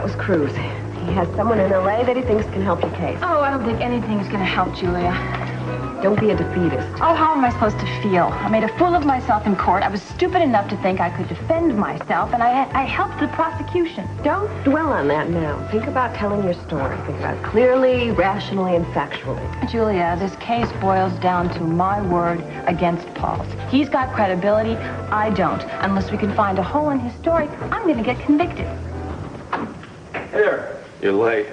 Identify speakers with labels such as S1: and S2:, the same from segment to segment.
S1: That was Cruz. He has someone in L.A. that he thinks can help your case.
S2: Oh, I don't think anything's gonna help, Julia.
S1: Don't be a defeatist.
S2: Oh, how am I supposed to feel? I made a fool of myself in court. I was stupid enough to think I could defend myself, and I helped the prosecution.
S1: Don't dwell on that now. Think about telling your story. Think about it clearly, rationally, and factually.
S2: Julia, this case boils down to my word against Paul's. He's got credibility. I don't. Unless we can find a hole in his story, I'm going to get convicted.
S3: Here. You're late.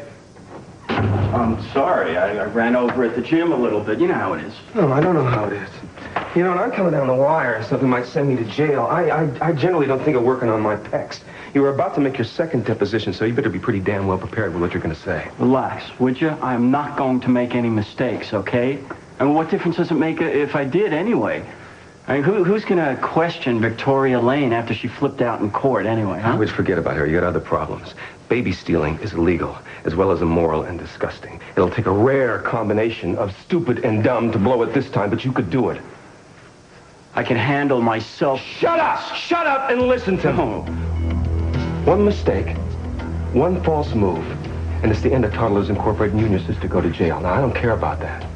S3: I'm sorry. I ran over at the gym a little bit. You know how it is.
S4: No, I don't know how it is. You know, when I'm coming down the wire, something might send me to jail. I generally don't think of working on my pecs. You were about to make your second deposition, so you better be pretty damn well prepared with what you're going to say.
S3: Relax, would you? I am not going to make any mistakes, okay? And what difference does it make if I did anyway? I mean, who's going to question Victoria Lane after she flipped out in court anyway, huh?
S4: I would forget about her. You got other problems. Baby stealing is illegal, as well as immoral and disgusting. It'll take a rare combination of stupid and dumb to blow it this time, but you could do it.
S3: I can handle myself.
S4: Shut up! Shut up and listen to me. One mistake, one false move, and it's the end of Toddlers Incorporated and your sister go to jail. Now, I don't care about that.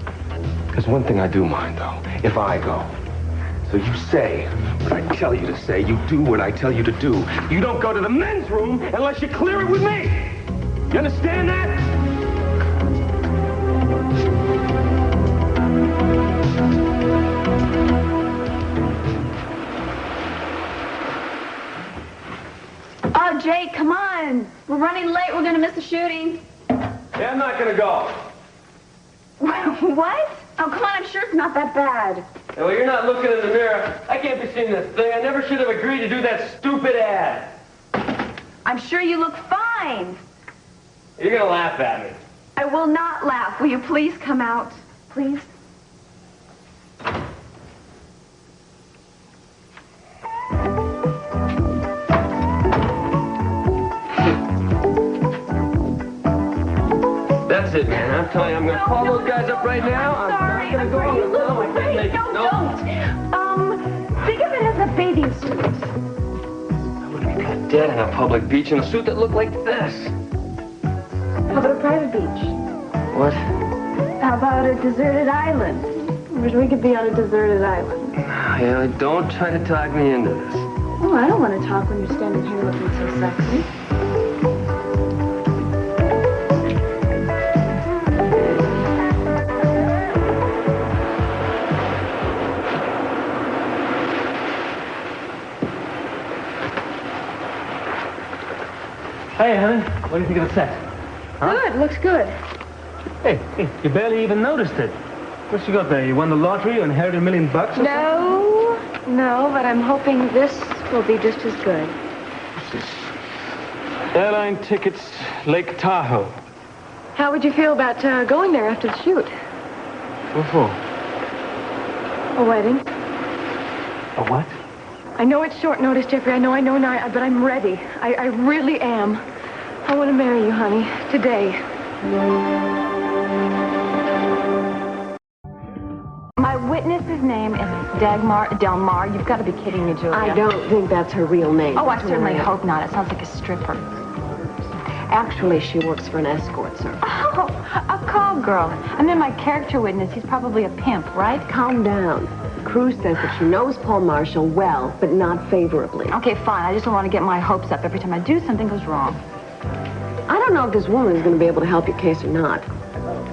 S4: There's one thing I do mind, though. If I go. So you say what I tell you to say. You do what I tell you to do. You don't go to the men's room unless you clear it with me. You understand that?
S2: Oh, Jake, come on. We're running late. We're going to miss the shooting.
S4: Yeah, I'm not gonna go.
S2: What? Oh, come on. I'm sure it's not that bad.
S5: Well, you're not looking in the mirror. I can't be seeing this thing. I never should have agreed to do that stupid ad.
S2: I'm sure you look fine.
S5: You're gonna laugh at me.
S2: I will not laugh. Will you please come out? Please?
S5: That's it, man. I'm telling you, I'm gonna call those guys up right now.
S2: I'm
S5: not gonna go.
S2: You look great. No, don't. Think of it as a bathing suit.
S5: I wouldn't be caught dead on a public beach in a suit that looked like this.
S2: How about a private beach?
S5: What?
S2: How about a deserted island? I wish we could be on a deserted island.
S5: Yeah, don't try to talk me into this.
S2: Oh, I don't want to talk when you're standing here looking so sexy.
S5: Hey, honey, what do you think of the set?
S2: Huh? Good, looks good.
S5: Hey, you barely even noticed it. What you got there? You won the lottery or inherited $1 million or something?
S2: No, but I'm hoping this will be just as good.
S5: Airline tickets, Lake Tahoe.
S2: How would you feel about going there after the shoot?
S5: What for?
S2: A wedding.
S5: A what?
S2: I know it's short notice, Jeffrey. I know, but I'm ready. I really am. I want to marry you, honey, today. My witness's name is Dagmar Delmar. You've got to be kidding me, Julia.
S1: I don't think that's her real name.
S2: Oh, I certainly hope not. It sounds like a stripper.
S1: Actually, she works for an escort service.
S2: Oh, a call girl. And then my character witness, he's probably a pimp, right?
S1: Calm down. Cruz says that she knows Paul Marshall well, but not favorably.
S2: Okay, fine. I just don't want to get my hopes up every time I do something goes wrong.
S1: I don't know if this woman is going to be able to help your case or not.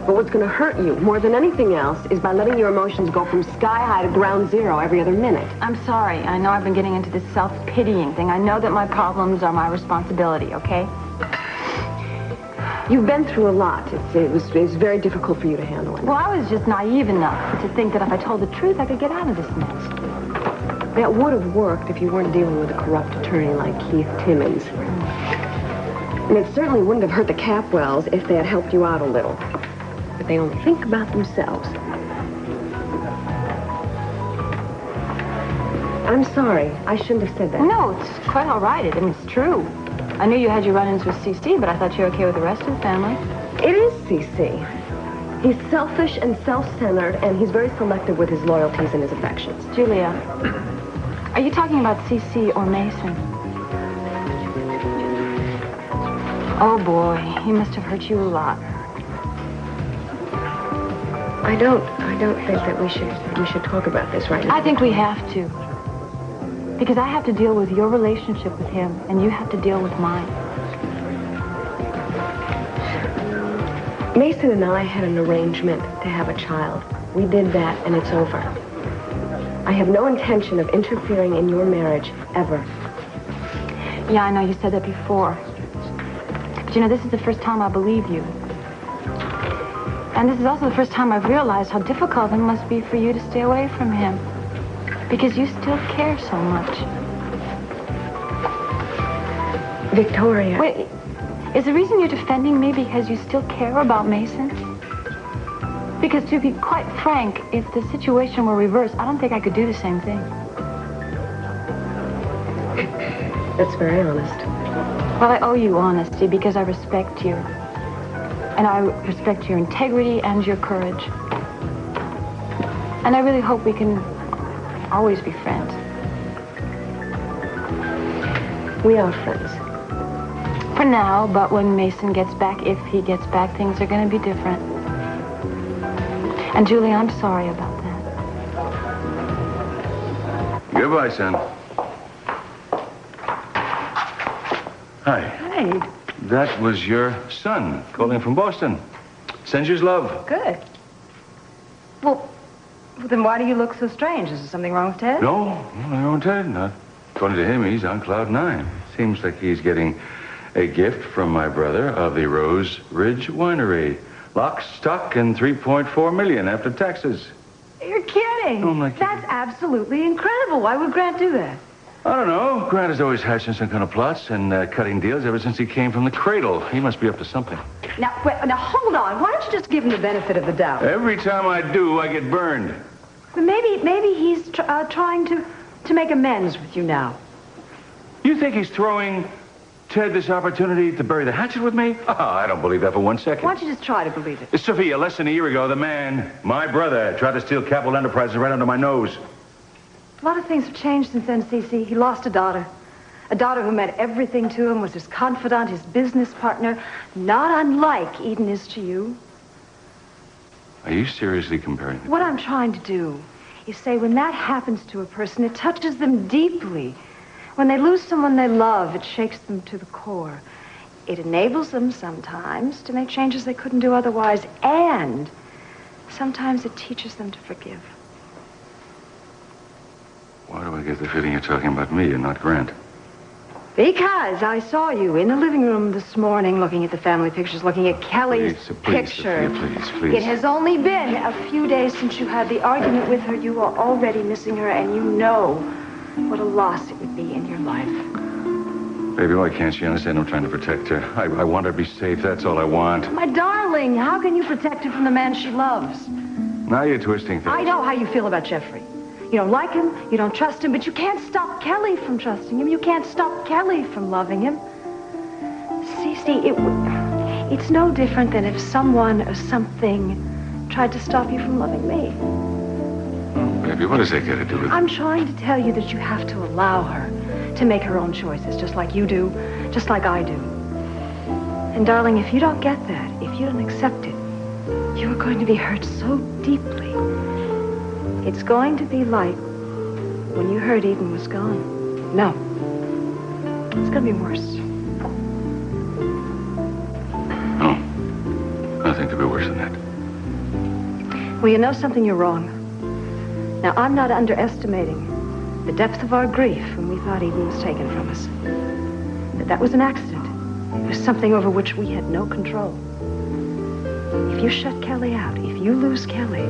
S1: But what's going to hurt you more than anything else is by letting your emotions go from sky high to ground zero every other minute.
S2: I'm sorry. I know I've been getting into this self-pitying thing. I know that my problems are my responsibility, okay?
S1: You've been through a lot. It was very difficult for you to handle it.
S2: Well, I was just naive enough to think that if I told the truth, I could get out of this mess.
S1: That would have worked if you weren't dealing with a corrupt attorney like Keith Timmons. And it certainly wouldn't have hurt the Capwells if they had helped you out a little. But they only think about themselves. I'm sorry. I shouldn't have said that.
S2: No, it's quite all right. It's true. I knew you had your run-ins with CC, but I thought you were okay with the rest of the family.
S1: It is CC. He's selfish and self-centered, and he's very selective with his loyalties and his affections.
S2: Julia, are you talking about CC or Mason? Oh, boy. He must have hurt you a lot.
S1: I don't think that we should talk about this right now.
S2: I think we have to. Because I have to deal with your relationship with him, and you have to deal with mine.
S1: Mason and I had an arrangement to have a child. We did that, and it's over. I have no intention of interfering in your marriage, ever.
S2: Yeah, I know you said that before. But you know, this is the first time I believe you. And this is also the first time I've realized how difficult it must be for you to stay away from him. Because you still care so much.
S1: Victoria.
S2: Wait, is the reason you're defending me because you still care about Mason? Because to be quite frank, if the situation were reversed, I don't think I could do the same thing.
S1: That's very honest.
S2: Well, I owe you honesty because I respect you. And I respect your integrity and your courage. And I really hope we can always be friends.
S1: We are friends.
S2: For now, but when Mason gets back, if he gets back, things are going to be different. And Julie, I'm sorry about that.
S6: Goodbye, son. Hi.
S2: Hey.
S6: That was your son calling from Boston. Sends you his love.
S7: Good. Well, then why do you look so strange? Is there something wrong with Ted?
S6: No, I don't tell you, not. According to him, he's on cloud 9. Seems like he's getting a gift from my brother of the Rose Ridge Winery. Lock, stock, and $3.4 million after taxes.
S7: You're kidding.
S6: Oh, I'm not kidding.
S7: That's absolutely incredible. Why would Grant do that?
S6: I don't know. Grant has always hatching some kind of plots and cutting deals ever since he came from the cradle. He must be up to something.
S7: Now, hold on. Why don't you just give him the benefit of the doubt?
S6: Every time I do, I get burned.
S7: Well, maybe he's trying to make amends with you now.
S6: You think he's throwing Ted this opportunity to bury the hatchet with me? Oh, I don't believe that for 1 second.
S7: Why don't you just try to believe it?
S6: Sophia, less than a year ago, the man, my brother, tried to steal Capital Enterprises right under my nose.
S7: A lot of things have changed since NCC. He lost a daughter. A daughter who meant everything to him, was his confidant, his business partner, not unlike Eden is to you.
S6: Are you seriously comparing them?
S7: What I'm trying to do is say when that happens to a person, it touches them deeply. When they lose someone they love, it shakes them to the core. It enables them sometimes to make changes they couldn't do otherwise, and sometimes it teaches them to forgive.
S6: Why do I get the feeling you're talking about me and not Grant?
S7: Because I saw you in the living room this morning looking at the family pictures, looking at Kelly's picture.
S6: Sophia, please.
S7: It has only been a few days since you had the argument with her. You are already missing her, and you know what a loss it would be in your life.
S6: Baby, why can't she understand I'm trying to protect her? I want her to be safe, that's all I want.
S7: My darling, how can you protect her from the man she loves?
S6: Now you're twisting things.
S7: I know how you feel about Jeffrey. You don't like him, you don't trust him, but you can't stop Kelly from trusting him. You can't stop Kelly from loving him. See, it's no different than if someone or something tried to stop you from loving me.
S6: Oh, baby, what does that got to do with it?
S7: I'm trying to tell you that you have to allow her to make her own choices, just like you do, just like I do. And darling, if you don't get that, if you don't accept it, you are going to be hurt so deeply. It's going to be like when you heard Eden was gone. No. It's going to be worse.
S6: No. Nothing could be worse than that.
S7: Well, you know something, you're wrong. Now, I'm not underestimating the depth of our grief when we thought Eden was taken from us. But that was an accident. It was something over which we had no control. If you shut Kelly out, if you lose Kelly,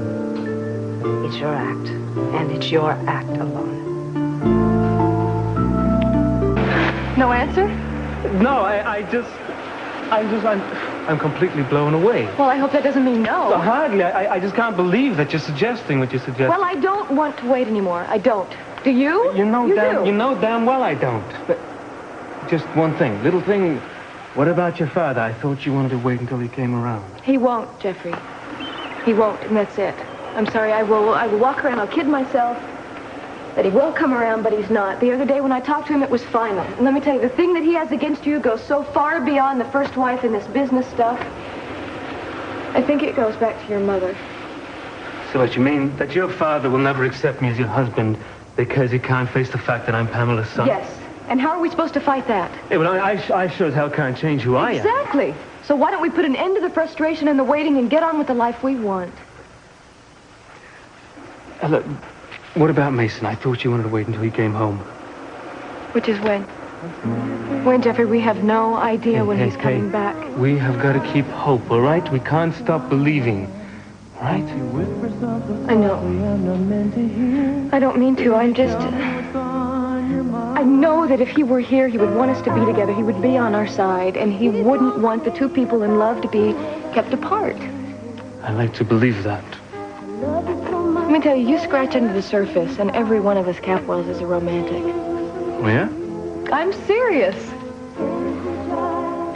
S7: it's your act, and it's your act alone. No answer?
S5: No, I'm completely blown away.
S2: Well, I hope that doesn't mean no.
S5: Hardly. I just can't believe that you're suggesting what you're suggesting.
S2: Well, I don't want to wait anymore. I don't. Do you?
S5: You know
S2: do.
S5: damn well I don't. But just one thing, little thing. What about your father? I thought you wanted to wait until he came around.
S2: He won't, Jeffrey. He won't, and that's it. I'm sorry, I will walk around, I'll kid myself. That he will come around, but he's not. The other day when I talked to him, it was final. And let me tell you, the thing that he has against you goes so far beyond the first wife and this business stuff. I think it goes back to your mother.
S5: So what you mean, that your father will never accept me as your husband because he can't face the fact that I'm Pamela's son?
S2: Yes. And how are we supposed to fight that?
S5: Yeah, well, I sure as hell can't change who I am.
S2: Exactly. So why don't we put an end to the frustration and the waiting and get on with the life we want?
S5: Look, what about Mason? I thought you wanted to wait until he came home.
S2: Which is when? When, Jeffrey? We have no idea when he's coming back.
S5: We have got to keep hope, all right? We can't stop believing, all right?
S2: I know. I don't mean to. I'm just... I know that if he were here, he would want us to be together. He would be on our side, and he wouldn't want the two people in love to be kept apart.
S5: I like to believe that.
S2: Let me tell you, you scratch under the surface, and every one of us Capwells is a romantic.
S5: Oh, yeah?
S2: I'm serious.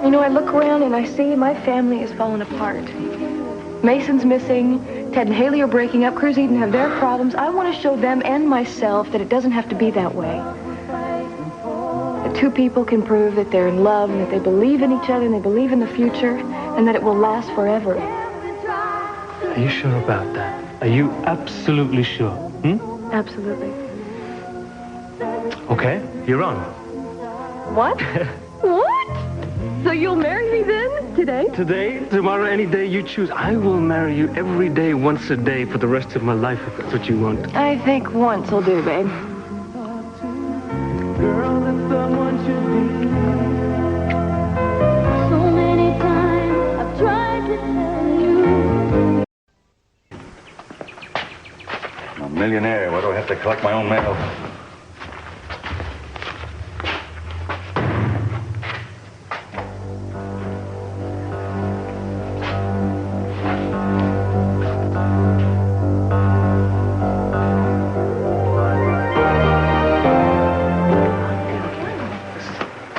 S2: You know, I look around and I see my family is falling apart. Mason's missing, Ted and Haley are breaking up, Cruz Eden have their problems. I want to show them and myself that it doesn't have to be that way. That two people can prove that they're in love and that they believe in each other and they believe in the future and that it will last forever.
S5: Are you sure about that? Are you absolutely sure? Hmm?
S2: Absolutely.
S5: Okay, you're on.
S2: What? What? So you'll marry me then? Today?
S5: Today, tomorrow, any day you choose. I will marry you every day, once a day, for the rest of my life, if that's what you want.
S2: I think once will do, babe.
S8: Girl, that someone should be. So many times I've tried to tell you.
S6: I'm a millionaire. Why do I have to collect my own mail?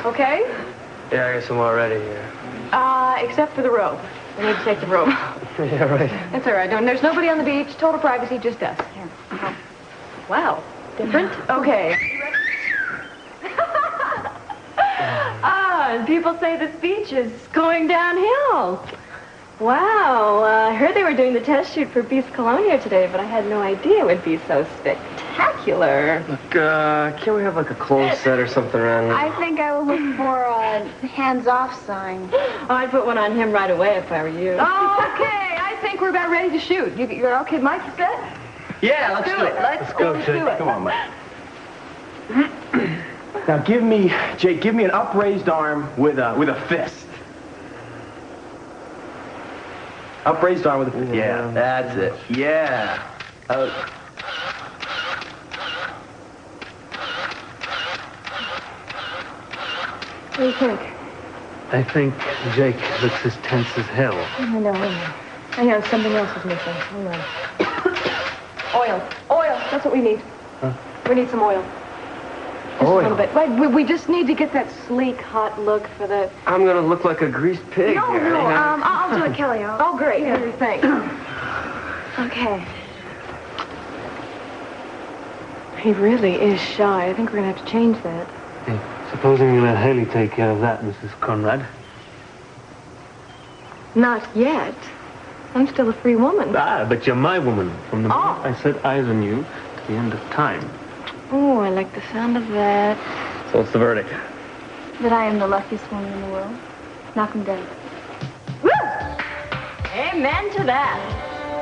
S2: Okay?
S5: Yeah, I guess I'm all ready here.
S2: Except for the robe. We need to take the robe.
S5: Yeah, right.
S2: That's all right. There's nobody on the beach. Total privacy, just us. Here. Wow. Different? Okay. And people say this beach is going downhill. Wow. I heard they were doing the test shoot for Beast Cologne here today, but I had no idea it would be so spectacular.
S5: Look, can't we have like a clothes set or something around here?
S9: I think I will look for a hands-off sign.
S2: Oh, I'd put one on him right away if I were you. Okay, I think we're about ready to shoot. You're okay, Mike? Set?
S3: Yeah, let's do it.
S2: Let's
S5: go,
S2: do it.
S3: Come on, Mike. Now give me, Jake, give me an upraised arm with a fist. Upraised arm with a fist. Yeah, that's it. Yeah.
S2: What do you think?
S5: I think Jake looks as tense as hell.
S2: I know. I know, something else is missing. Hold on. Oil. Oil. That's what we need.
S5: Huh?
S2: We need some oil. Just
S5: Oil?
S2: a little bit. Right, we just need to get that sleek, hot look for the...
S5: I'm gonna look like a greased pig.
S2: No,
S9: I'll do it, Kelly.
S2: Oh, great. Here, thanks.
S9: Okay.
S2: He really is shy. I think we're gonna have to change that.
S5: Hey, supposing you let Haley take care of that, Mrs. Conrad.
S2: Not yet. I'm still a free woman.
S5: But you're my woman. From the moment I set eyes on you to the end of time.
S2: Oh, I like the sound of that.
S5: So what's the verdict?
S9: That I am the luckiest woman in the world. Knock him dead.
S2: Woo! Amen to that.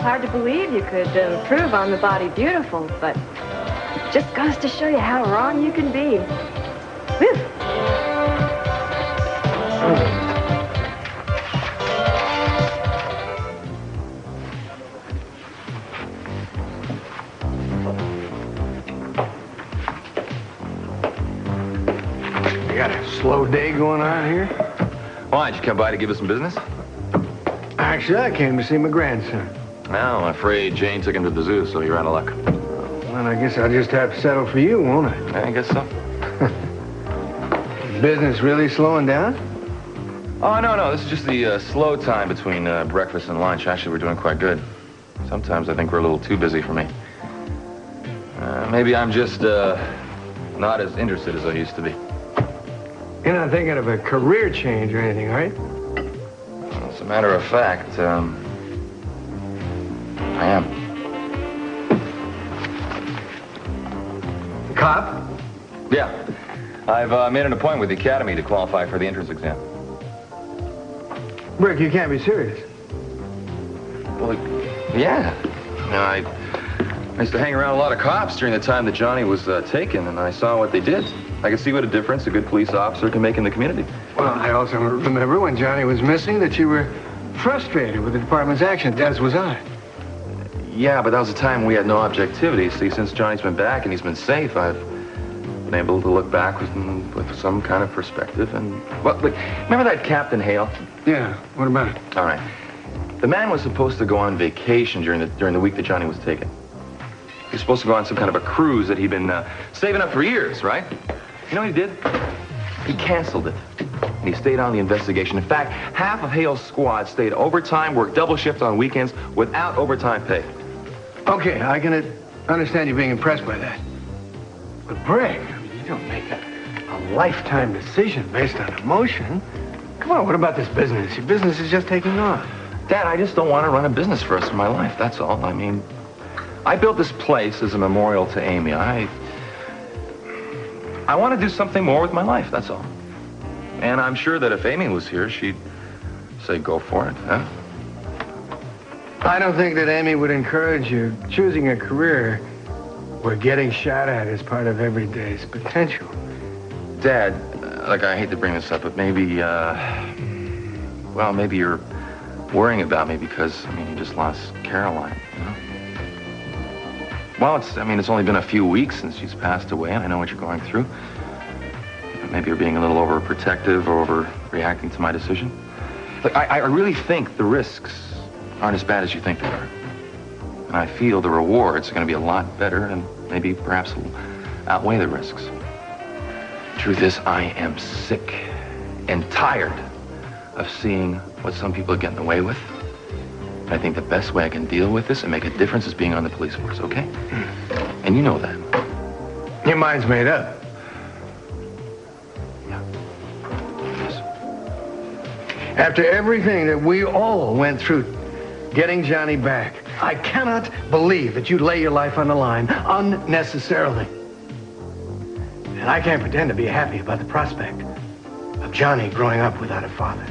S2: Hard to believe you could prove on the body beautiful, but just goes to show you how wrong you can be. Woo!
S10: You got a slow day going on here?
S11: Why, did you come by to give us some business?
S10: Actually, I came to see my grandson.
S11: No, I'm afraid Jane took him to the zoo, so you're out of luck.
S10: Well, I guess I'll just have to settle for you, won't I?
S11: I guess so.
S10: Business really slowing down?
S11: Oh, no, this is just the slow time between breakfast and lunch. Actually, we're doing quite good. Sometimes I think we're a little too busy for me. Maybe I'm just, not as interested as I used to be.
S10: You're not thinking of a career change or anything, right?
S11: Well, as a matter of fact, I am.
S10: Cop?
S11: Yeah. I've made an appointment with the academy to qualify for the entrance exam.
S10: Rick, you can't be serious.
S11: Well, yeah. You know, I used to hang around a lot of cops during the time that Johnny was taken, and I saw what they did. I could see what a difference a good police officer can make in the community.
S10: Well, I also remember when Johnny was missing that you were frustrated with the department's actions, as was I.
S11: Yeah, but that was a time we had no objectivity. See, since Johnny's been back and he's been safe, I've been able to look back with some kind of perspective. And, well, look, remember that Captain Hale?
S10: Yeah, what about it?
S11: All right. The man was supposed to go on vacation during the week that Johnny was taken. He was supposed to go on some kind of a cruise that he'd been saving up for years, right? You know what he did? He canceled it. And he stayed on the investigation. In fact, half of Hale's squad stayed overtime, worked double shift on weekends without overtime pay.
S10: Okay, I can understand you being impressed by that. But, Brick, I mean, you don't make a lifetime decision based on emotion. Come on, what about this business? Your business is just taking off.
S11: Dad, I just don't want to run a business for the rest of my life, that's all. I mean, I built this place as a memorial to Amy. I want to do something more with my life, that's all. And I'm sure that if Amy was here, she'd say, go for it, huh?
S10: I don't think that Amy would encourage you choosing a career where getting shot at is part of every day's potential.
S11: Dad, like, I hate to bring this up, but maybe, well, maybe you're worrying about me because, I mean, you just lost Caroline, you know? Well, it's only been a few weeks since she's passed away, and I know what you're going through. Maybe you're being a little overprotective or overreacting to my decision. Look, I really think the risks aren't as bad as you think they are. And I feel the rewards are going to be a lot better and maybe perhaps outweigh the risks. Truth is, I am sick and tired of seeing what some people are getting away with. I think the best way I can deal with this and make a difference is being on the police force, okay? And you know that.
S10: Your mind's made up.
S11: Yeah. Yes.
S10: After everything that we all went through getting Johnny back, I cannot believe that you lay your life on the line unnecessarily. And I can't pretend to be happy about the prospect of Johnny growing up without a father.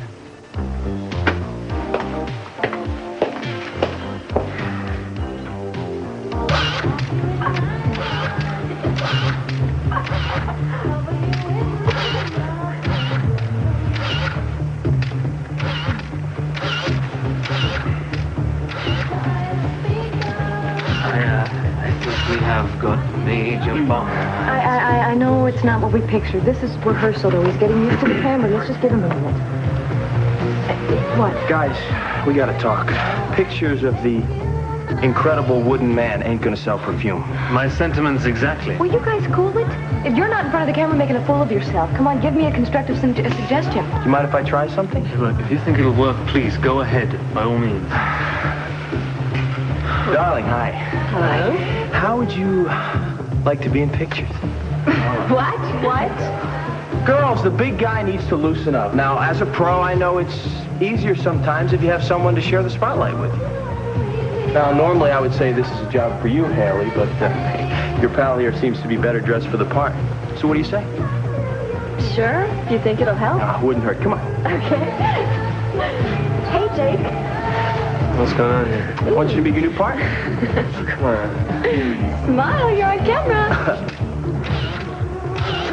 S2: I know it's not what we pictured. This is rehearsal, though. He's getting used to the camera. Let's just give him a minute. What?
S5: Guys, we gotta talk. Pictures of the incredible wooden man ain't gonna sell perfume.
S12: My sentiments exactly.
S2: Will you guys cool it? If you're not in front of the camera making a fool of yourself, come on, give me a constructive suggestion.
S5: Do you mind if I try something?
S12: Look, if you think it'll work, please, go ahead, by all means.
S5: Darling, hi.
S2: Hi.
S5: How would you like to be in pictures?
S2: What? What?
S5: Girls, the big guy needs to loosen up. Now, as a pro, I know it's easier sometimes if you have someone to share the spotlight with you. Now, normally I would say this is a job for you, Haley, but your pal here seems to be better dressed for the part. So what do you say?
S2: Sure. Do you think it'll help?
S5: Wouldn't hurt. Come on.
S2: Okay. Hey, Jake.
S12: What's going on here?
S5: I want you to be your new partner.
S12: Come on.
S2: Smile, you're on camera.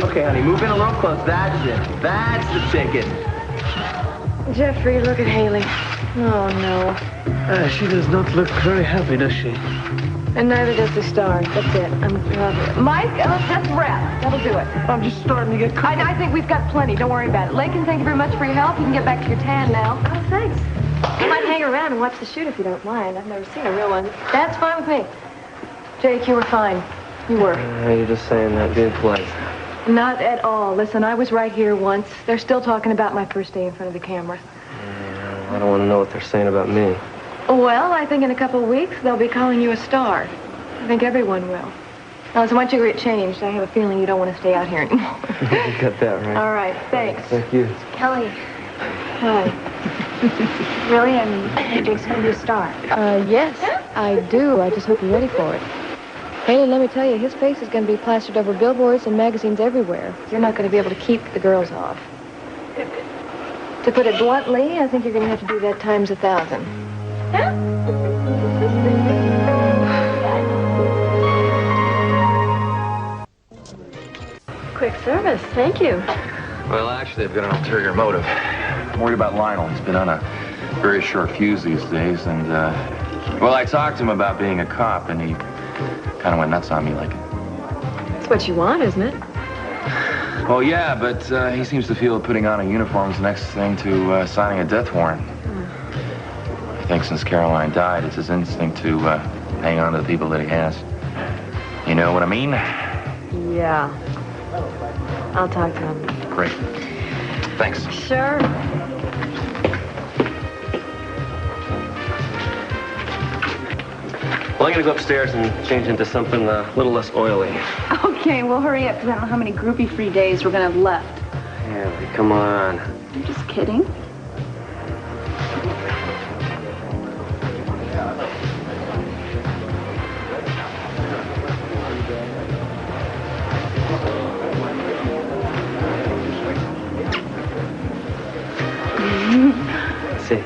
S5: Okay, honey, move in a little close. That's it. That's the ticket.
S2: Jeffrey, look at Haley. Oh, no.
S12: She does not look very happy, does she?
S2: And neither does the star. That's it. Mike, let's wrap. That'll do it.
S5: I'm just starting to get cold.
S2: I think we've got plenty. Don't worry about it. Lakin, thank you very much for your help. You can get back to your tan now. Oh, thanks. I might hang around and watch the shoot if you don't mind. I've never seen a real one. That's fine with me. Jake, you were fine. You were.
S12: You're just saying that being polite.
S2: Not at all. Listen, I was right here once. They're still talking about my first day in front of the camera.
S12: I don't want to know what they're saying about me.
S2: Well, I think in a couple of weeks they'll be calling you a star. I think everyone will. Oh, so once you get changed, I have a feeling you don't want to stay out here anymore.
S12: You got that right.
S2: All right, thanks.
S12: Thank you.
S9: Kelly,
S2: Hi.
S9: really? I mean, Jake's going to be a star.
S2: Yes, I do. I just hope you're ready for it. Haley, let me tell you, his face is going to be plastered over billboards and magazines everywhere. You're not going to be able to keep the girls off. To put it bluntly, I think you're going to have to do that times 1,000. Quick service, thank you.
S11: Well, actually, I've got an ulterior motive. I'm worried about Lionel. He's been on a very short fuse these days, and, well, I talked to him about being a cop, and he kind of went nuts on me like it.
S2: That's what you want, isn't it?
S11: Well, yeah, but he seems to feel that putting on a uniform is the next thing to signing a death warrant. I think since Caroline died, it's his instinct to hang on to the people that he has. You know what I mean?
S2: Yeah. I'll talk to him.
S11: Great. Thanks.
S2: Sure.
S12: Well, I'm gonna go upstairs and change into something a little less oily.
S9: Okay, well, hurry up, because I don't know how many groupie-free days we're going to have left.
S12: Haley, come on.
S9: I'm just kidding.
S12: See.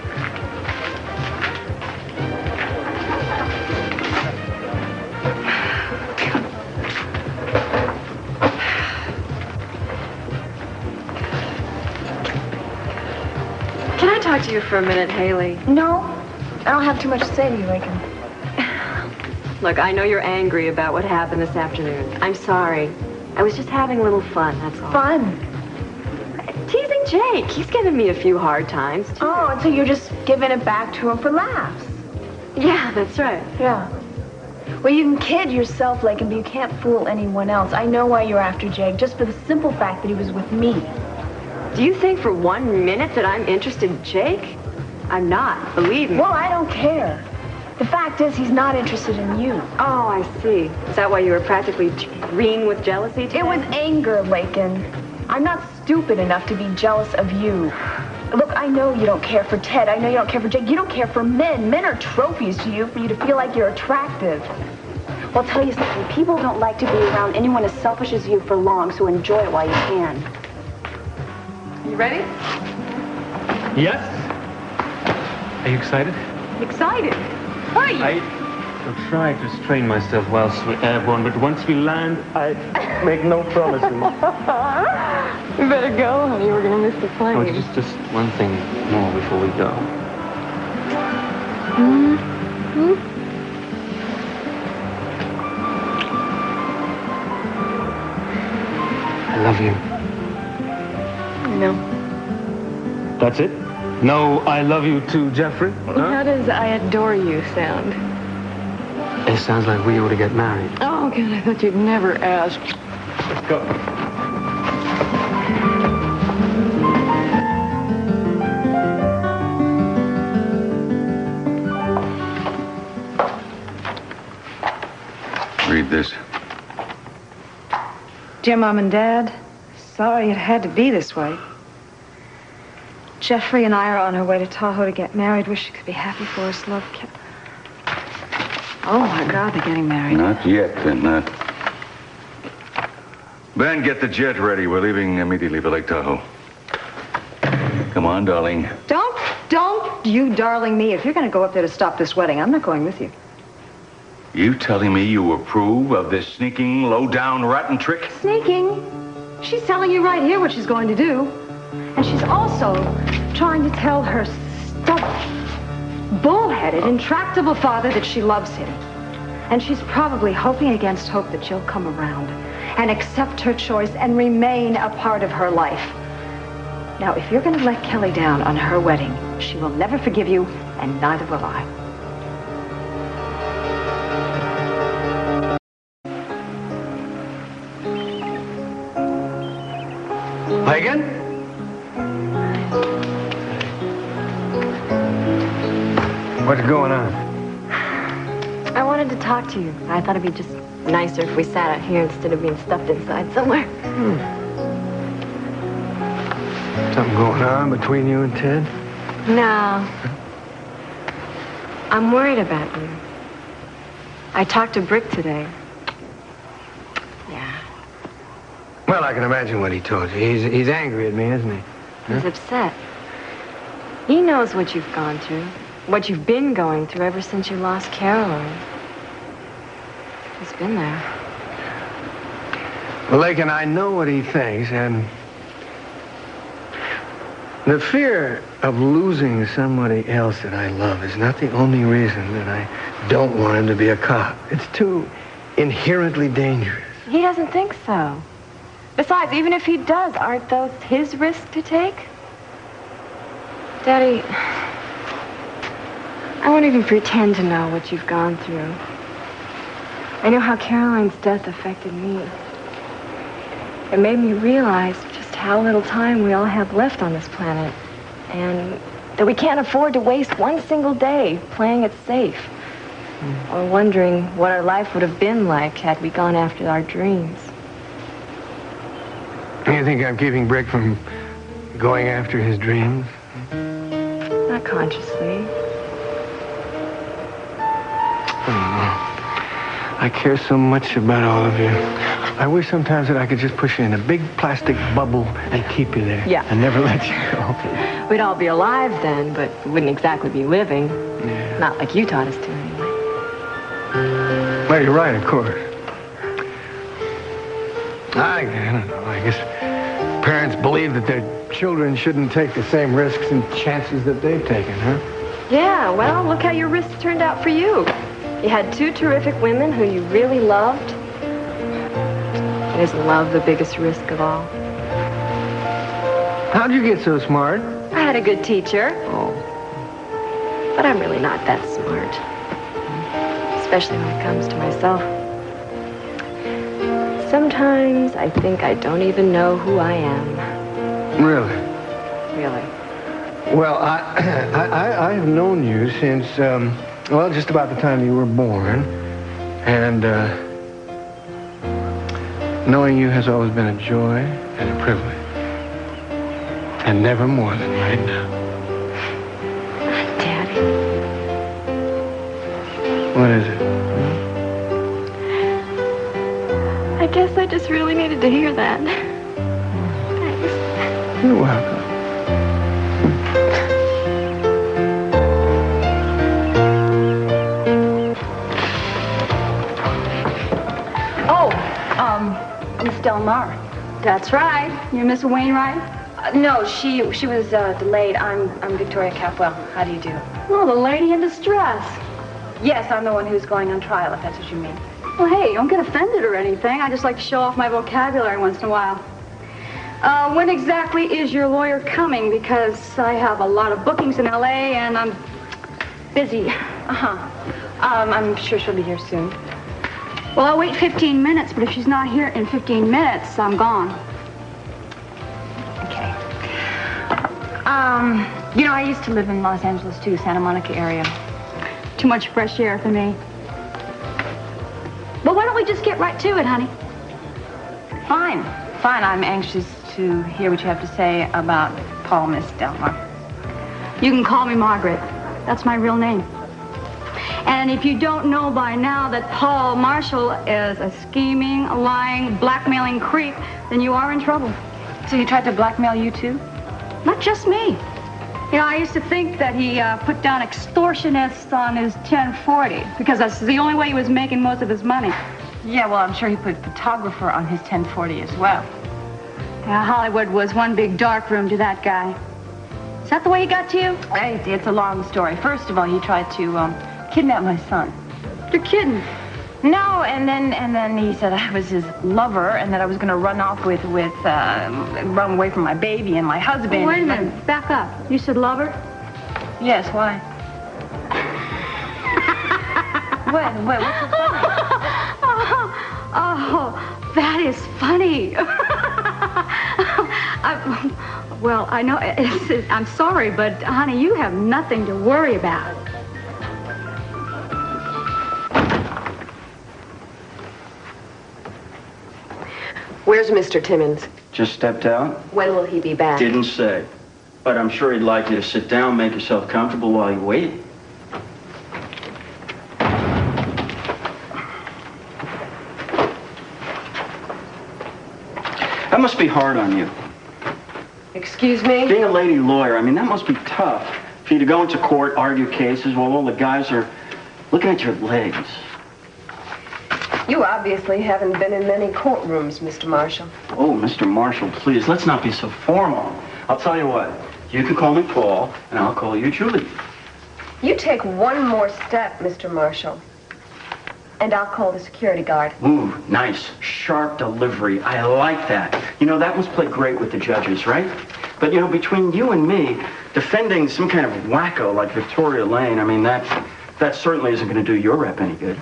S2: Can I talk to you for a minute, Haley?
S9: No, I don't have too much to say to you, Aiken.
S1: Look, I know you're angry about what happened this afternoon. I'm sorry. I was just having a little fun, that's all.
S9: Fun?
S1: Teasing Jake. He's given me a few hard times, too.
S9: Oh, and so you're just giving it back to him for laughs?
S1: Yeah, that's right.
S9: Yeah. Well, you can kid yourself, Lakin, but you can't fool anyone else. I know why you're after Jake, just for the simple fact that he was with me.
S1: Do you think for 1 minute that I'm interested in Jake? I'm not, believe me.
S9: Well, I don't care. The fact is, he's not interested in you.
S1: Oh, I see. Is that why you were practically green with jealousy today?
S9: It was anger, Lakin. I'm not stupid enough to be jealous of you. Look, I know you don't care for Ted. I know you don't care for Jake. You don't care for men. Men are trophies to you for you to feel like you're attractive. Well, I'll tell you something. People don't like to be around anyone as selfish as you for long, so enjoy it while you can.
S2: You ready?
S4: Yes? Are you excited?
S2: Excited. Hurry!
S12: I'll try to restrain myself whilst we're airborne, but once we land, I make no promises.
S2: You better go, honey. We're gonna miss the plane.
S12: Oh, just one thing more before we go. I love you.
S2: No.
S12: That's it? No, I love you too, Jeffrey?
S2: How does I adore you sound?
S12: It sounds like we ought to get married.
S2: Oh, God, I thought you'd never ask.
S12: Let's go.
S6: Read this.
S7: Dear Mom and Dad, sorry it had to be this way. Jeffrey and I are on our way to Tahoe to get married. Wish you could be happy for us. Love, Kelly. Oh, my God, they're getting married.
S6: Not yet, then. Ben, get the jet ready. We're leaving immediately for Lake Tahoe. Come on, darling.
S7: Don't you darling me. If you're going to go up there to stop this wedding, I'm not going with you.
S6: You telling me you approve of this sneaking, low-down, rotten trick?
S7: Sneaking. She's telling you right here what she's going to do. And she's also trying to tell her stubborn, bullheaded, intractable father that she loves him. And she's probably hoping against hope that you'll come around and accept her choice and remain a part of her life. Now, if you're going to let Kelly down on her wedding, she will never forgive you, and neither will I.
S10: Megan? What's going on?
S2: I wanted to talk to you. I thought it'd be just
S1: nicer if we sat out here instead of being stuffed inside somewhere.
S10: Something going on between you and Ted?
S1: No. I'm worried about you. I talked to Brick today. Yeah.
S10: Well, I can imagine what he told you. He's angry at me, isn't he?
S1: He's upset. He knows what you've gone through, what you've been going through ever since you lost Caroline. He's been there.
S10: Well, Lakin, I know what he thinks, and the fear of losing somebody else that I love is not the only reason that I don't want him to be a cop. It's too inherently dangerous.
S1: He doesn't think so. Besides, even if he does, aren't those his risks to take? Daddy, I won't even pretend to know what you've gone through. I know how Caroline's death affected me. It made me realize just how little time we all have left on this planet, and that we can't afford to waste one single day playing it safe, or wondering what our life would have been like had we gone after our dreams.
S10: You think I'm keeping Brick from going after his dreams?
S1: Not consciously.
S10: I care so much about all of you. I wish sometimes that I could just push you in a big plastic bubble and keep you there.
S1: Yeah.
S10: And never let you go.
S1: We'd all be alive then, but we wouldn't exactly be living.
S10: Yeah.
S1: Not like you taught us to, anyway.
S10: Well, you're right, of course. I don't know. I guess parents believe that their children shouldn't take the same risks and chances that they've taken, huh?
S1: Yeah, well, look how your risks turned out for you. You had two terrific women who you really loved. Isn't love the biggest risk of all?
S10: How'd you get so smart?
S1: I had a good teacher.
S10: Oh.
S1: But I'm really not that smart. Especially when it comes to myself. Sometimes I think I don't even know who I am.
S10: Really?
S1: Really.
S10: Well, I have known you since, well, just about the time you were born. And, knowing you has always been a joy and a privilege. And never more than right now.
S1: Daddy.
S10: What is it?
S1: I guess I just really needed to hear that. Thanks.
S10: You're welcome.
S2: Miss Del Mar.
S1: That's right.
S2: You're Miss Wainwright? No, she was delayed. I'm Victoria Capwell. How do you do?
S7: Oh, the lady in distress.
S2: Yes, I'm the one who's going on trial, if that's what you mean.
S7: Well, hey, don't get offended or anything. I just like to show off my vocabulary once in a while. When exactly is your lawyer coming? Because I have a lot of bookings in L.A. and I'm busy.
S2: I'm sure she'll be here soon.
S7: Well, I'll wait 15 minutes, but if she's not here in 15 minutes, I'm gone.
S2: Okay. You know, I used to live in Los Angeles, too, Santa Monica area.
S7: Too much fresh air for me. But why don't we just get right to it, honey?
S2: Fine. I'm anxious to hear what you have to say about Paul, Miss Del Mar.
S7: You can call me Margaret. That's my real name. And if you don't know by now that Paul Marshall is a scheming, lying, blackmailing creep, then you are in trouble.
S2: So he tried to blackmail you, too?
S7: Not just me. You know, I used to think that he put down extortionists on his 1040 because that's the only way he was making most of his money.
S2: Yeah, well, I'm sure he put photographer on his 1040 as well.
S7: Yeah, Hollywood was one big dark room to that guy. Is that the way he got to you?
S2: Hey, it's a long story. First of all, he tried to kidnap my son.
S7: You're kidding.
S2: No, and then he said I was his lover and that I was going to run off run away from my baby and my husband.
S7: Oh, wait a minute. Back up. You said lover?
S2: Yes, why? What's so funny?
S7: Oh, that is funny. Well, I know, I'm sorry, but honey, you have nothing to worry about. Where's Mr. Timmons?
S3: Just stepped out.
S7: When will he be back?
S3: Didn't say. But I'm sure he'd like you to sit down, make yourself comfortable while you wait. That must be hard on you.
S7: Excuse me?
S3: Being a lady lawyer, I mean, that must be tough for you to go into court, argue cases while all the guys are looking at your legs.
S7: You obviously haven't been in many courtrooms, Mr. Marshall.
S3: Oh, Mr. Marshall, please, let's not be so formal. I'll tell you what, you can call me Paul, and I'll call you Julie.
S7: You take one more step, Mr. Marshall, and I'll call the security guard.
S3: Ooh, nice, sharp delivery. I like that. You know, that must play great with the judges, right? But, you know, between you and me, defending some kind of wacko like Victoria Lane, I mean, that certainly isn't going to do your rep any good.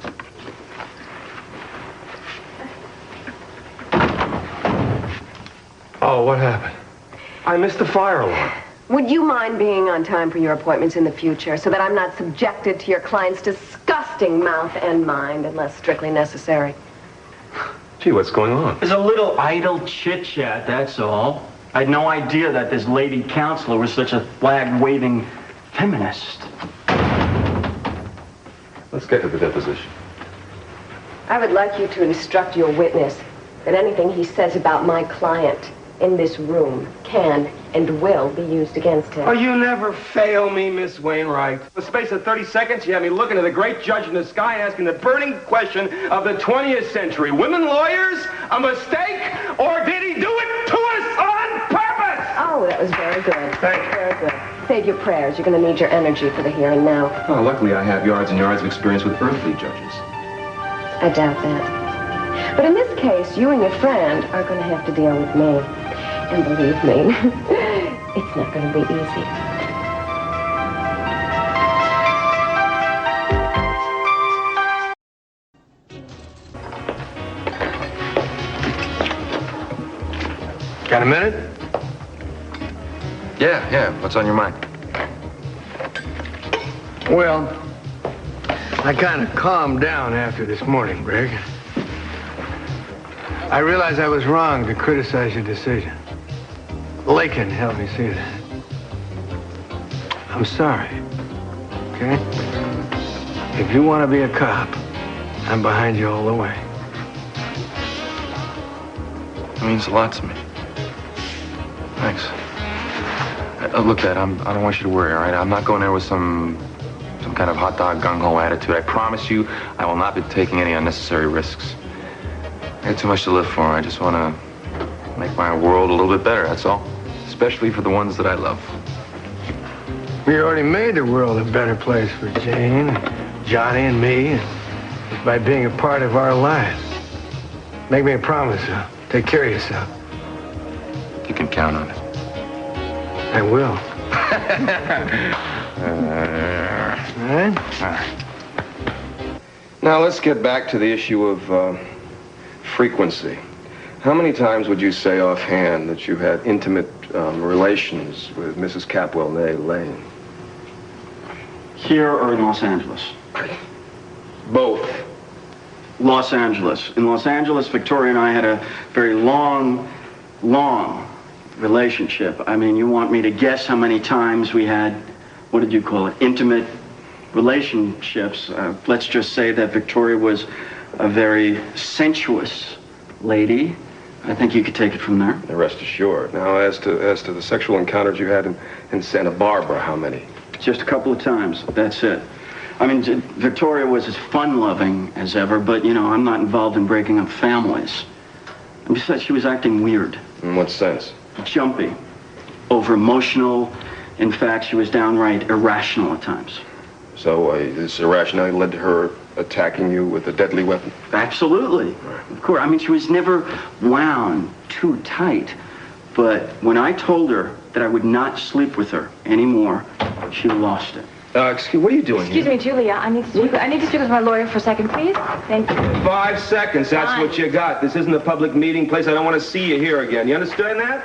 S4: Oh, what happened? I missed the fire alarm.
S7: Would you mind being on time for your appointments in the future so that I'm not subjected to your client's disgusting mouth and mind unless strictly necessary?
S4: Gee, what's going on?
S3: There's a little idle chit-chat, that's all. I had no idea that this lady counselor was such a flag-waving feminist.
S4: Let's get to the deposition.
S7: I would like you to instruct your witness that anything he says about my client in this room can and will be used against him.
S5: Oh, you never fail me, Miss Wainwright. In the space of 30 seconds, you had me looking at the great judge in the sky and asking the burning question of the 20th century. Women lawyers, a mistake, or did he do it to us on purpose?
S7: Oh, that was very good.
S5: Thank you.
S7: Very good. Save your prayers. You're going to need your energy for the here and now.
S4: Oh, luckily I have yards and yards of experience with earthly judges.
S7: I doubt that. But in this case, you and your friend are going to have to deal with me. And believe me, it's not going to be easy.
S4: Got a minute?
S11: Yeah. What's on your mind?
S10: Well, I kind of calmed down after this morning, Greg. I realized I was wrong to criticize your decision. Lakin helped me see that. I'm sorry, okay? If you want to be a cop, I'm behind you all the way.
S11: It means a lot to me. Thanks. Look, Dad, I don't want you to worry, all right? I'm not going there with some kind of hot dog gung-ho attitude. I promise you I will not be taking any unnecessary risks. I got too much to live for. I just want to make my world a little bit better, that's all. Especially for the ones that I love.
S10: We already made the world a better place for Jane, and Johnny, and me, and by being a part of our lives. Make me a promise, take care of yourself.
S11: You can count on it.
S10: I will. All right?
S11: All right.
S4: Now, let's get back to the issue of frequency. How many times would you say offhand that you had intimate relations with Mrs. Capwell-Nay Lane?
S3: Here or in Los Angeles?
S4: Both.
S3: Los Angeles. In Los Angeles, Victoria and I had a very long relationship. I mean, you want me to guess how many times we had, what did you call it, intimate relationships? Let's just say that Victoria was a very sensuous lady. I think you could take it from there.
S4: Rest assured. Now, as to the sexual encounters you had in Santa Barbara, how many?
S3: Just a couple of times. That's it. I mean, Victoria was as fun-loving as ever, but, you know, I'm not involved in breaking up families. And besides, she was acting weird.
S4: In what sense?
S3: Jumpy. Over-emotional. In fact, she was downright irrational at times.
S4: So this irrationality led to her attacking you with a deadly weapon?
S3: Absolutely. Of course. I mean, she was never wound too tight. But when I told her that I would not sleep with her anymore, she lost it.
S4: Excuse, what are you doing
S2: Excuse me, Julia. I need to speak with my lawyer for a second, please. Thank you.
S5: 5 seconds, that's
S2: Fine.
S5: what you got. This isn't a public meeting place. I don't want to see you here again. You understand that?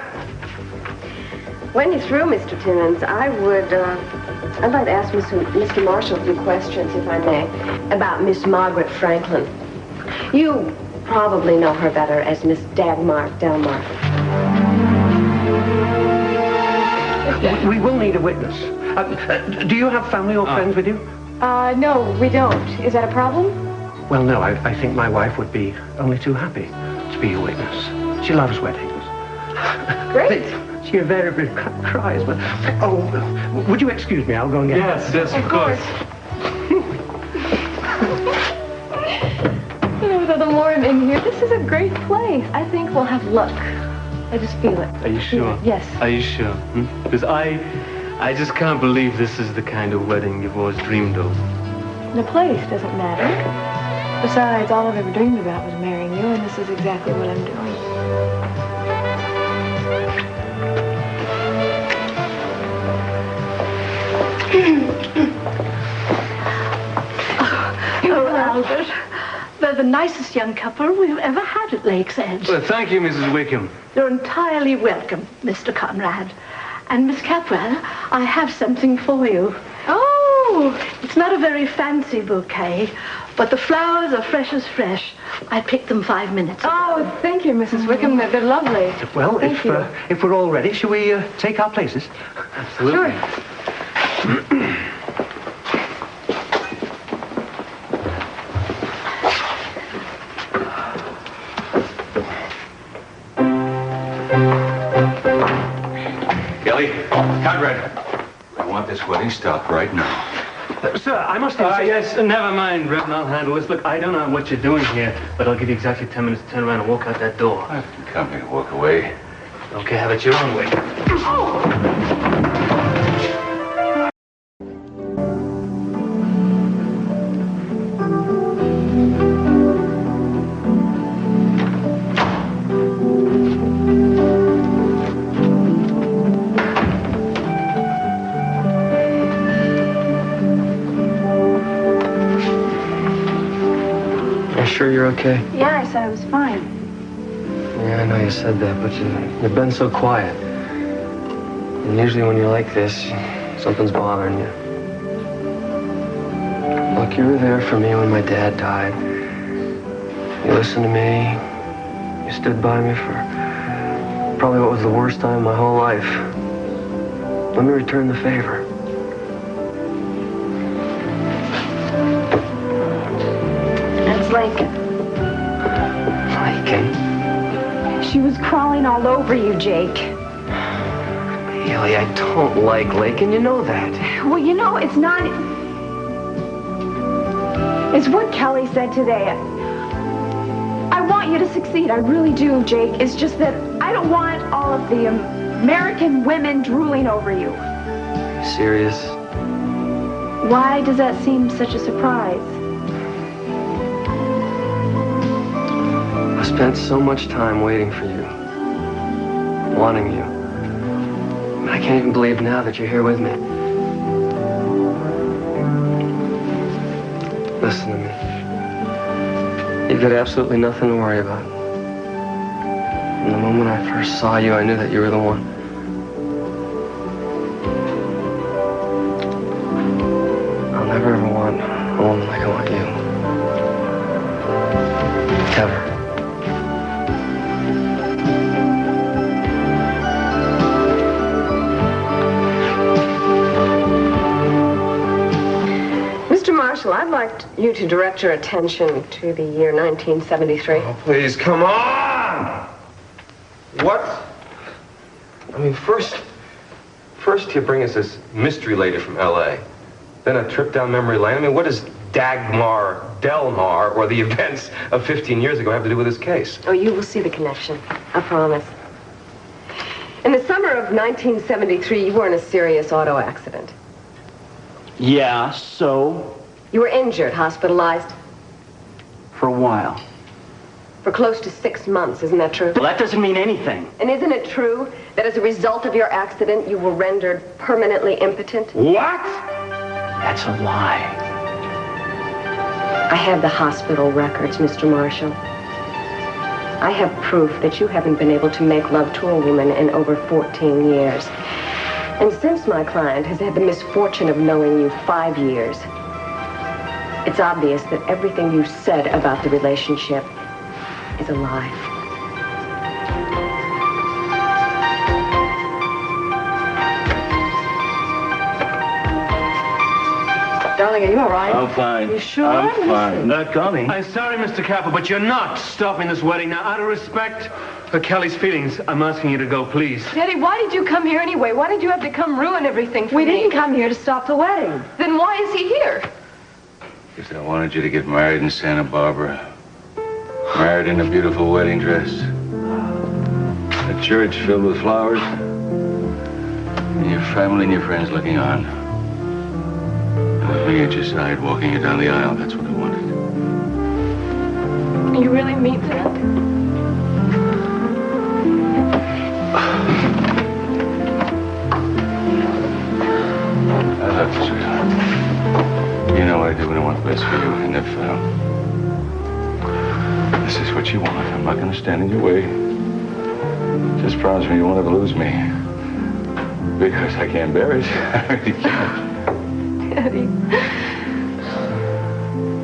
S7: When you're through, Mr. Timmons, I'd like to ask Mr. Marshall a few questions, if I may, about Miss Margaret Franklin. You probably know her better as Miss Dagmar Delmar.
S10: We will need a witness. Do you have family or friends with you?
S9: No, we don't. Is that a problem?
S10: Well, no, I think my wife would be only too happy to be a witness. She loves weddings.
S9: Great.
S10: She invariably cries, but... Oh, would you excuse me? I'll go and get her.
S12: Yes, of course.
S9: The more I'm in here, this is a great place. I think we'll have luck. I just feel it.
S12: Are you sure?
S9: Yes.
S12: Are you sure? Because I just can't believe this is the kind of wedding you've always dreamed of.
S9: The place doesn't matter. Besides, all I've ever dreamed about was marrying you, and this is exactly what I'm doing.
S13: Oh, Albert. They're the nicest young couple we've ever had at Lake's Edge.
S12: Well, thank you, Mrs. Wickham.
S13: You're entirely welcome, Mr. Conrad. And Miss Capwell, I have something for you. Oh! It's not a very fancy bouquet, but the flowers are fresh as fresh. I picked them 5 minutes ago.
S9: Oh, thank you, Mrs. Wickham. They're lovely.
S10: Well, if we're all ready, shall we take our places?
S12: Absolutely.
S9: Sure.
S6: Kelly, Conrad, I want this wedding stopped right now.
S10: Sir, I must insist...
S12: Yes, never mind, Reverend, I'll handle this. Look, I don't know what you're doing here, but I'll give you exactly 10 minutes to turn around and walk out that door.
S6: I can come here to walk away.
S12: Okay, have it your own way.
S14: Sure you're okay?
S9: Yeah, I said I was fine.
S14: Yeah, I know you said that, but you've been so quiet. And usually when you're like this, something's bothering you. Look, you were there for me when my dad died. You listened to me. You stood by me for probably what was the worst time of my whole life. Let me return the favor.
S7: Lincoln.
S14: Lincoln?
S9: She was crawling all over you, Jake.
S14: Haley, I don't like Lincoln. You know that.
S9: Well, you know, it's not... It's what Kelly said today. I want you to succeed. I really do, Jake. It's just that I don't want all of the American women drooling over you.
S14: Are you serious?
S9: Why does that seem such a surprise?
S14: I spent so much time waiting for you, wanting you. I can't even believe now that you're here with me. Listen to me. You've got absolutely nothing to worry about. From the moment I first saw you, I knew that you were the one. I'll never ever want a woman like I want you. Ever.
S7: I'd like you to direct your attention to the year 1973.
S11: Oh, please, come on! What? I mean, first you bring us this mystery lady from L.A., then a trip down memory lane. I mean, what does Dagmar Delmar or the events of 15 years ago have to do with this case?
S7: Oh, you will see the connection. I promise. In the summer of 1973, you were in a serious auto accident.
S3: Yeah, so?
S7: You were injured, hospitalized.
S3: For a while.
S7: For close to 6 months, isn't that true?
S3: Well, that doesn't mean anything.
S7: And isn't it true that as a result of your accident, you were rendered permanently impotent?
S3: What? That's a lie.
S7: I have the hospital records, Mr. Marshall. I have proof that you haven't been able to make love to a woman in over 14 years. And since my client has had the misfortune of knowing you 5 years, it's obvious that everything you said about the relationship is a lie. Darling, are you all right?
S3: I'm fine.
S7: You sure?
S3: I'm fine. Not coming.
S10: I'm sorry, Mr. Capper, but you're not stopping this wedding. Now, out of respect for Kelly's feelings, I'm asking you to go, please.
S1: Daddy, why did you come here anyway? Why did you have to come ruin everything for me?
S7: We didn't come here to stop the wedding.
S1: Then why is he here?
S6: Because I wanted you to get married in Santa Barbara. Married in a beautiful wedding dress. A church filled with flowers. And your family and your friends looking on. And with me at your side, walking you down the aisle. That's what I wanted.
S1: You really mean that?
S6: I love you, sweetheart. You know what I do when I want the best for you. And if this is what you want, I'm not going to stand in your way. Just promise me you won't ever lose me. Because I can't bear it. I really can't.
S1: Daddy,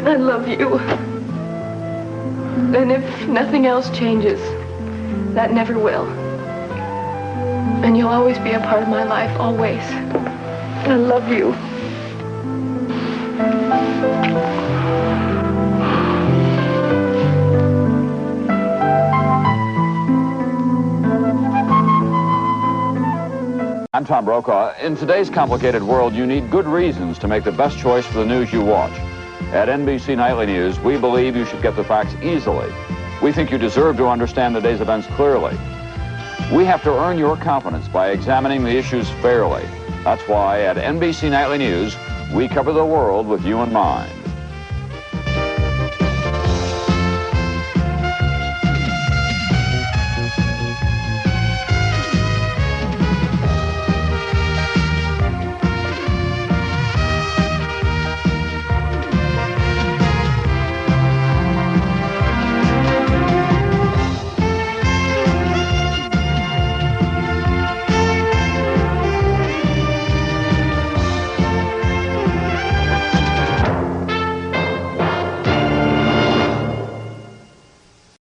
S1: I love you. And if nothing else changes, that never will. And you'll always be a part of my life, always. I love you.
S15: I'm Tom Brokaw. In today's complicated world, you need good reasons to make the best choice for the news you watch. At NBC Nightly News, we believe you should get the facts easily. We think you deserve to understand the day's events clearly. We have to earn your confidence by examining the issues fairly. That's why at NBC Nightly News, we cover the world with you in mind.